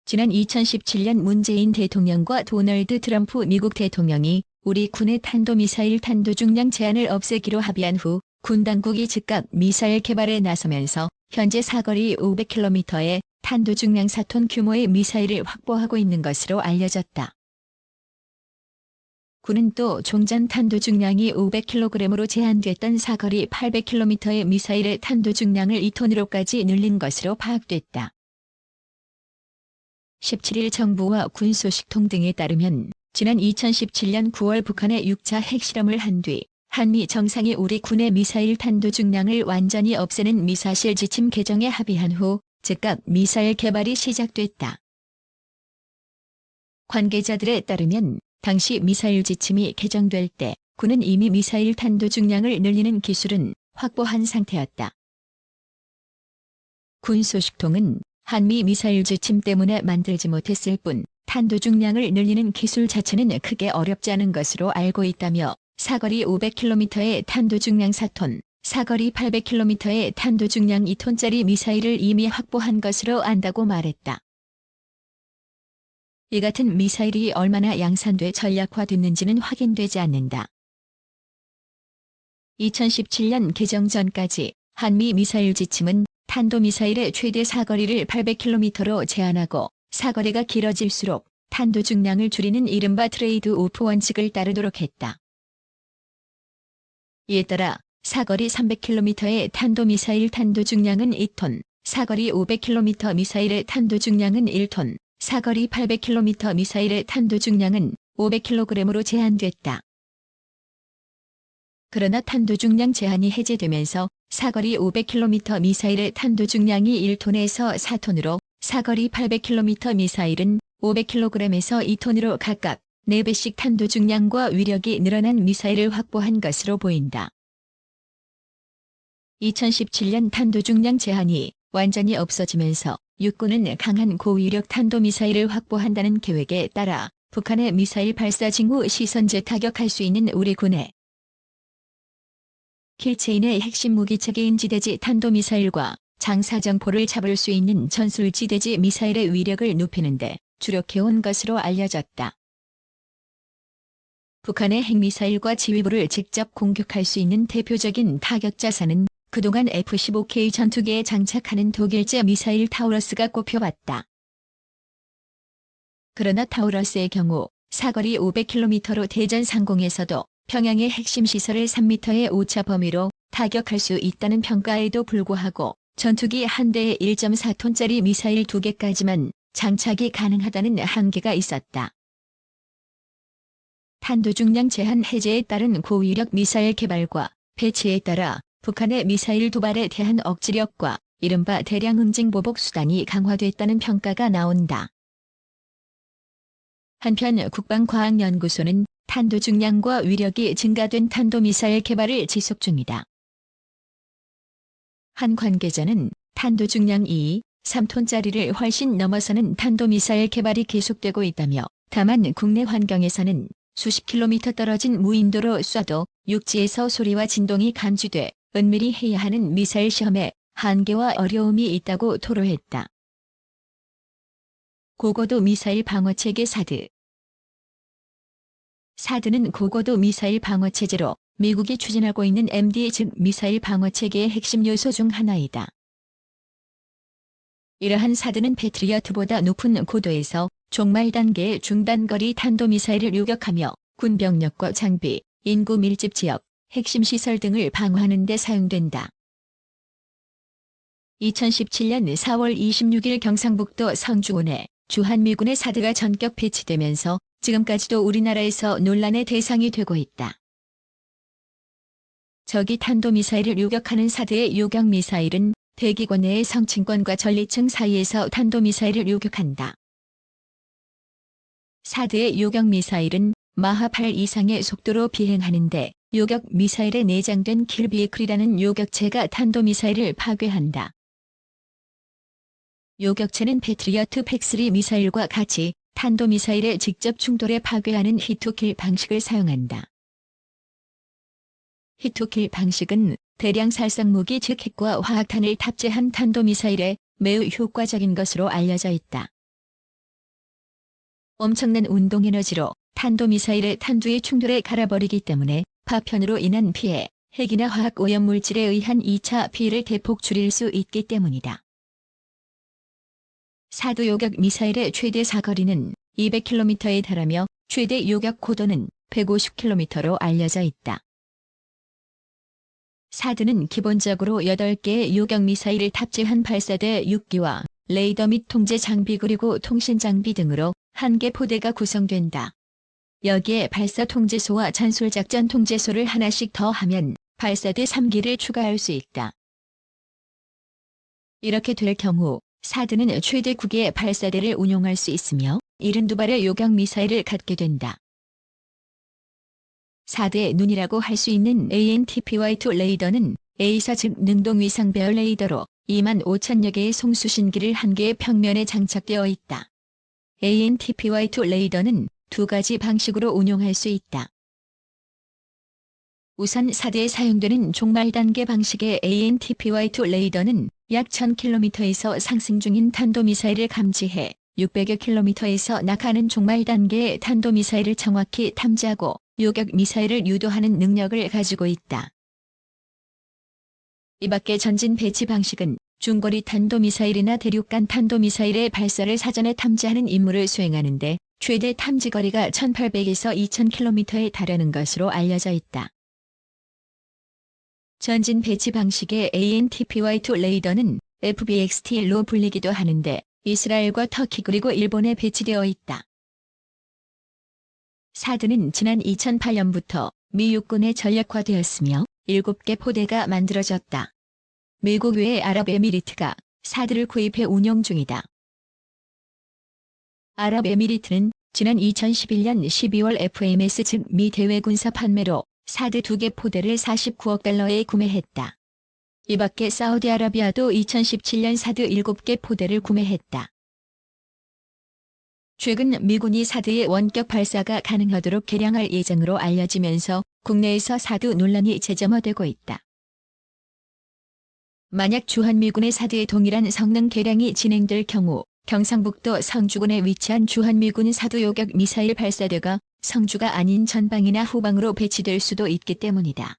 지난 2017년 문재인 대통령과 도널드 트럼프 미국 대통령이 우리 군의 탄도미사일 탄도 중량 제한을 없애기로 합의한 후 군 당국이 즉각 미사일 개발에 나서면서 현재 사거리 500km의 탄도 중량 4톤 규모의 미사일을 확보하고 있는 것으로 알려졌다. 군은 또 종전 탄도 중량이 500kg으로 제한됐던 사거리 800km의 미사일의 탄도 중량을 2톤으로까지 늘린 것으로 파악됐다. 17일 정부와 군 소식통 등에 따르면 지난 2017년 9월 북한의 6차 핵실험을 한 뒤 한미 정상이 우리 군의 미사일 탄도 중량을 완전히 없애는 미사실 지침 개정에 합의한 후 즉각 미사일 개발이 시작됐다. 관계자들에 따르면 당시 미사일 지침이 개정될 때 군은 이미 미사일 탄도 중량을 늘리는 기술은 확보한 상태였다. 군 소식통은 한미 미사일 지침 때문에 만들지 못했을 뿐 탄도 중량을 늘리는 기술 자체는 크게 어렵지 않은 것으로 알고 있다며 사거리 500km의 탄도 중량 4톤, 사거리 800km의 탄도 중량 2톤짜리 미사일을 이미 확보한 것으로 안다고 말했다. 이 같은 미사일이 얼마나 양산돼 전략화됐는지는 확인되지 않는다. 2017년 개정 전까지 한미 미사일 지침은 탄도미사일의 최대 사거리를 800km로 제한하고 사거리가 길어질수록 탄도 중량을 줄이는 이른바 트레이드 오프 원칙을 따르도록 했다. 이에 따라 사거리 300km의 탄도미사일 탄도 중량은 2톤, 사거리 500km 미사일의 탄도 중량은 1톤, 사거리 800km 미사일의 탄도 중량은 500kg으로 제한됐다. 그러나 탄도 중량 제한이 해제되면서 사거리 500km 미사일의 탄도 중량이 1톤에서 4톤으로 사거리 800km 미사일은 500kg에서 2톤으로 각각 4배씩 탄도 중량과 위력이 늘어난 미사일을 확보한 것으로 보인다. 2017년 탄도 중량 제한이 완전히 없어지면서 육군은 강한 고위력 탄도미사일을 확보한다는 계획에 따라 북한의 미사일 발사 징후 시선제 타격할 수 있는 우리 군의 킬체인의 핵심 무기체계인 지대지 탄도미사일과 장사정포를 잡을 수 있는 전술지대지 미사일의 위력을 높이는 데 주력해온 것으로 알려졌다. 북한의 핵미사일과 지휘부를 직접 공격할 수 있는 대표적인 타격자산은 그동안 F-15K 전투기에 장착하는 독일제 미사일 타우러스가 꼽혀왔다. 그러나 타우러스의 경우 사거리 500km로 대전 상공에서도 평양의 핵심 시설을 3m의 오차 범위로 타격할 수 있다는 평가에도 불구하고 전투기 한 대에 1.4톤짜리 미사일 2개까지만 장착이 가능하다는 한계가 있었다. 탄도 중량 제한 해제에 따른 고위력 미사일 개발과 배치에 따라 북한의 미사일 도발에 대한 억지력과 이른바 대량 응징 보복 수단이 강화됐다는 평가가 나온다. 한편 국방과학연구소는 탄도 중량과 위력이 증가된 탄도미사일 개발을 지속 중이다. 한 관계자는 탄도 중량 2, 3톤짜리를 훨씬 넘어서는 탄도미사일 개발이 계속되고 있다며 다만 국내 환경에서는 수십 킬로미터 떨어진 무인도로 쏴도 육지에서 소리와 진동이 감지돼 은밀히 해야 하는 미사일 시험에 한계와 어려움이 있다고 토로했다. 고고도 미사일 방어체계 사드. 사드는 고고도 미사일 방어체제로 미국이 추진하고 있는 MD 즉 미사일 방어체계의 핵심 요소 중 하나이다. 이러한 사드는 패트리어트보다 높은 고도에서 종말 단계의 중단거리 탄도미사일을 요격하며 군 병력과 장비, 인구 밀집 지역, 핵심 시설 등을 방어하는 데 사용된다. 2017년 4월 26일 경상북도 성주군에 주한미군의 사드가 전격 배치되면서 지금까지도 우리나라에서 논란의 대상이 되고 있다. 적이 탄도미사일을 요격하는 사드의 요격미사일은 대기권 내의 성층권과 전리층 사이에서 탄도미사일을 요격한다. 사드의 요격미사일은 마하 8 이상의 속도로 비행하는데 요격미사일에 내장된 킬비이클이라는 요격체가 탄도미사일을 파괴한다. 요격체는 패트리어트 팩3 미사일과 같이 탄도미사일의 직접 충돌에 파괴하는 히트킬 방식을 사용한다. 히트킬 방식은 대량 살상무기 즉 핵과 화학탄을 탑재한 탄도미사일에 매우 효과적인 것으로 알려져 있다. 엄청난 운동에너지로 탄도미사일의 탄두의 충돌에 갈아버리기 때문에 파편으로 인한 피해, 핵이나 화학 오염물질에 의한 2차 피해를 대폭 줄일 수 있기 때문이다. 사드 요격 미사일의 최대 사거리는 200km에 달하며 최대 요격 고도는 150km로 알려져 있다. 사드는 기본적으로 8개의 요격 미사일을 탑재한 발사대 6기와 레이더 및 통제 장비 그리고 통신 장비 등으로 1개 포대가 구성된다. 여기에 발사 통제소와 전술 작전 통제소를 하나씩 더하면 발사대 3기를 추가할 수 있다. 이렇게 될 경우 사드는 최대 9개의 발사대를 운용할 수 있으며 72발의 요격 미사일을 갖게 된다. 사드의 눈이라고 할 수 있는 ANTPY-2 레이더는 A사 즉 능동위상 배열 레이더로 25,000여 개의 송수신기를 1개의 평면에 장착되어 있다. ANTPY-2 레이더는 2가지 방식으로 운용할 수 있다. 우선 사드에 사용되는 종말 단계 방식의 ANTPY-2 레이더는 약 1000km에서 상승 중인 탄도미사일을 감지해 600여 km에서 낙하하는 종말 단계의 탄도미사일을 정확히 탐지하고 요격 미사일을 유도하는 능력을 가지고 있다. 이 밖에 전진 배치 방식은 중거리 탄도미사일이나 대륙간 탄도미사일의 발사를 사전에 탐지하는 임무를 수행하는데 최대 탐지거리가 1800에서 2000km에 달하는 것으로 알려져 있다. 전진 배치 방식의 ANTPY-2 레이더는 FBXTL로 불리기도 하는데 이스라엘과 터키 그리고 일본에 배치되어 있다. 사드는 지난 2008년부터 미 육군에 전력화되었으며 7개 포대가 만들어졌다. 미국 외의 아랍에미리트가 사드를 구입해 운용 중이다. 아랍에미리트는 지난 2011년 12월 FMS 즉 미 대외군사 판매로 사드 2개 포대를 49억 달러에 구매했다. 이 밖에 사우디아라비아도 2017년 사드 7개 포대를 구매했다. 최근 미군이 사드의 원격 발사가 가능하도록 개량할 예정으로 알려지면서 국내에서 사드 논란이 재점화되고 있다. 만약 주한미군의 사드의 동일한 성능 개량이 진행될 경우 경상북도 성주군에 위치한 주한미군 사드 요격 미사일 발사대가 성주가 아닌 전방이나 후방으로 배치될 수도 있기 때문이다.